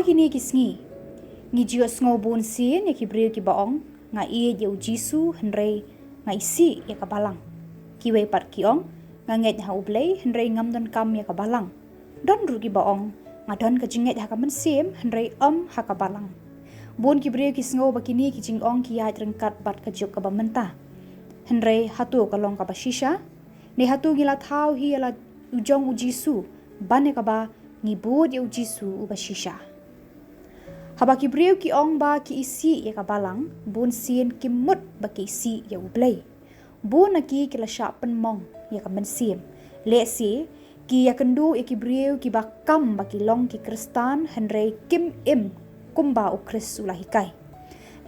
kini kisngi ngi jios ngobun sin ya ki Briew ki baong nga Ieit ya Jisu Hynrei nga isi ya ka Balang kiwe pat kiong nga nget ha ublei Hynrei ngam don kam ya ka Balang don ru ki baong nga don ka jinget ha ka mensim Hynrei ha ka Balang bun ki Briew ki sngo bakini ki jingong ki Ieit rengkat bat ka juk ka bamenta Hynrei hatu ka long ka ba shisha ne hatu ngila thau hi ala ujong Jisu bane ka ba ngibud ya Jisu uba shisha haba ki Briew ki ong ba ki isi ya ka Balang bun sin ki mut ba ki isi ya ublei bun aki ki la sha pen mong ya ka mensim le si ki ya kendu ya ki Briew ki ba kam ba ki long ki Kristan Hynrei kim im kumba u Kris ula hikai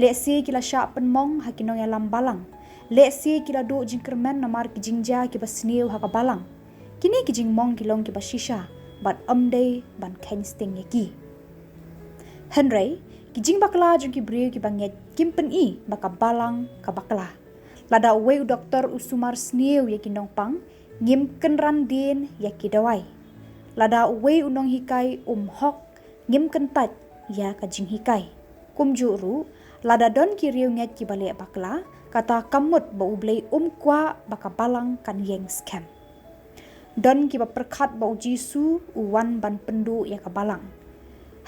le si ki la sha pen mong ha ki nong ya lam Balang le si ki la do jingkermen namar ki jingja ki ba sniu ha ka Balang kini ki jing mong ki long ki ba shisha bat day ban ken sting ya ki Hynrei ki jing bakla jong ki Briew ki banget kim pen I baka Balang ka bakla lada we doktor usumar sniu ya ki nong pang ngim kenran din ya ki dawai lada we unong hikai hok ngim kentat ya ka jing hikai kum juru lada don ki riu nget ki bale bakla kata kamut ba ublei kwa baka Balang kan yeng scam don ki ba perkat ba Jisu uwan ban pendu ya ka Balang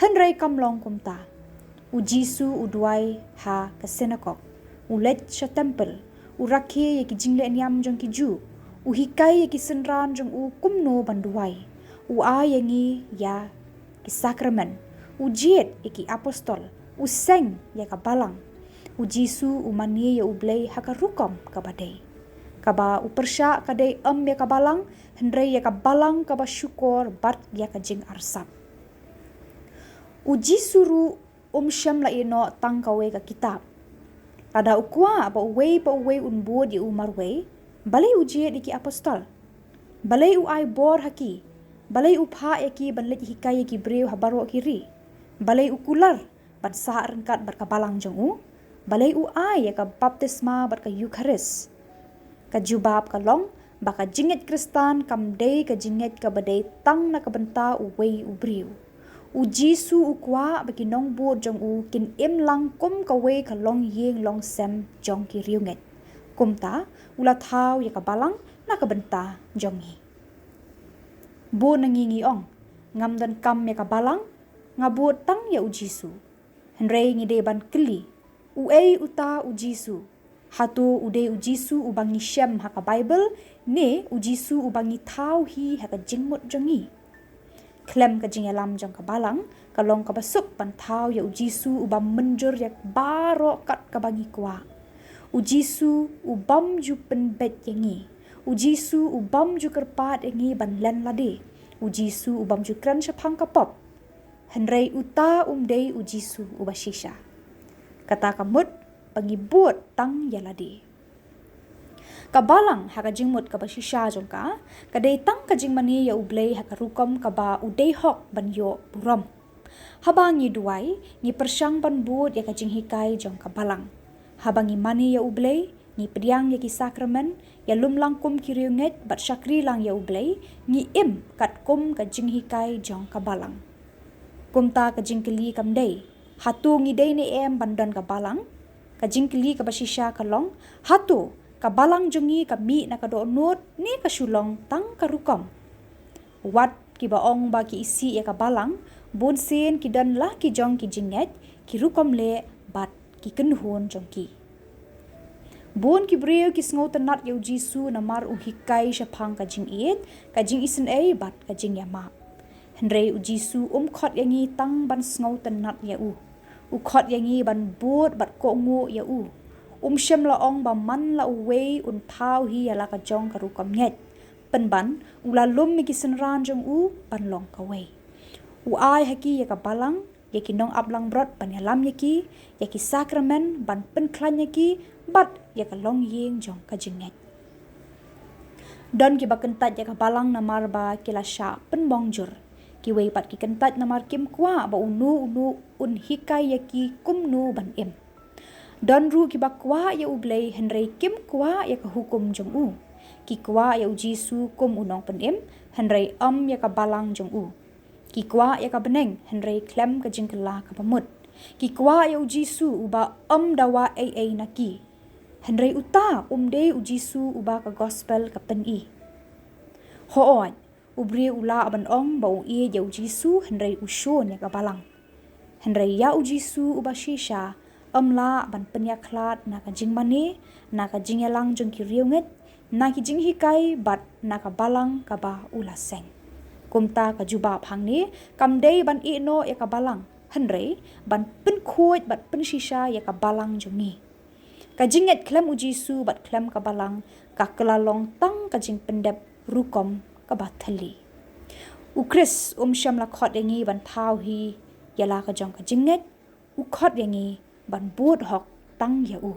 Hynrei kamlong kumta Jisu uduai ha ka sinagog ulet sha temple urake ya ki jingle NIAM jong ki ju hikai ya ki senran jong kumno banduai ayangi ya ki sakramen Ieit ya ki apostol seng ya ka Balang Jisu mani ya ublei ha ka rukom ka badai kaba upersha kadai ya ka Balang Hynrei ya ka Balang kaba syukur bat ya ka jing arsap Jisu ru syam la ino tang kawe ka kitab ada ukwa ba uwe unbud ya umarwe balei Ieit ki apostol balei ai bor haki balei upha ya ki banlet hikai ya ki Briew habaro kiri balei ukular ban sa rengkat bar ka Balang jong balei ai ya ka baptisma bar ka Eucharis ka jubab ka long baka jinget Kristan kam day ka jinget ka badai tang na kabenta uwe Briew Jisu ukwa bagi nong bu jong kin im lang kum ka we ka long yeng long sem jong ki riunget kum ta ula thau ya ka Balang na ka benta jong hi bu nangingi ong ngam dan kam ya ka Balang ngabu tang ya Jisu Hynrei ngide ban keli uta Jisu hatu ude Jisu ubangi shem ha ka Bible ne Jisu ubangi thau hi ha ka jingmut jong hi klem ka jingalam jong ka Balang kalong ka basuk pantau ya Jisu ubam menjur yak baro kat ka bangi kwa Jisu ubam ju penbet yangi Jisu ubam ju kerpat yangi ban len lade Jisu ubam ju kran syapang ka pop Hynrei uta dei Jisu ubashisha kata kamut pangibut tang ya lade ka Balang ha ka jingmut ka bashisha jong ka kadai tang ka jingmani ya ublei ha ka rukom ka ba udei hok ban yo buram habang ni duai ni persyang ban bud ya ka jinghikai jong ka Balang habang ni mani ya ublei ni pediang ya ki sakramen ya lumlang kum kiriunget bat syakri lang ya ublei ni im kat kum ka jinghikai jong ka Balang kumta ka jingkeli kam dei hatu ngi dei ni bandon ka Balang ka jingkeli ka bashisha ka long hatu ka Balang jongi ka mi na ka doonot ni ka syulong tang ka rukom wat ki baong ba ki isi ya ka Balang bun sin ki dan la ki jong ki jinget ki rukom le bat ki kenhun jong ki bun ki Briew ki sngo tenat ya Jisu namar hikai syapang ka jing Ieit ka jing isen bat ka jing yama Hynrei Jisu khot yangi tang ban sngo tenat ya khot yangi ban bud bat ko ngo ya syam la ong ba man la uwe thau hi ala ka jong ka rukom nget penban ula lum mi ki senran jong ban long ka we ai haki ya ka Balang ya ki nong ablang brot ban yalam ya ki sakramen ban pen klan ya ki bat ya ka long yeng jong ka jinget don ki ba kentat ya ka Balang namar ba ki la sha pen bongjur ki we pat ki kentat namar kim kwa ba unu hikai ya ki kumnu ban im don ru ki bakwa ya ublei Hynrei kim kwa ya ka hukum jong ki kwa ya Jisu kum unong penim Hynrei ya ka Balang jong Ki kwa ya ka beneng Hynrei klem ka jingkela ka pamut. Ki kwa ya Jisu uba dawa ai na ki. Hynrei uta de Jisu uba ka gospel ka pen i. Hoon Briew ula aban ong ba Ieit ya Jisu Hynrei Shun ya ka Balang. Hynrei ya Jisu uba shisha la ban penyaklat na ka jing mane na ka jing yalang jong ki riunget na ki jing hikai bat na ka Balang ka ba ula seng. Kumta ka jubab hang ni kamdei ban I no ya ka Balang. Hynrei ban pen kuat bat pen shisha ya ka Balang jong ni. Ka jinget klem Jisu bat klem ka Balang ka kelalong tang ka jing pendep rukom ka ba thali. Ukris syam la khot yangi ban thau hi yala ka jong ka jinget khot yangi ban bud hok tang ya u.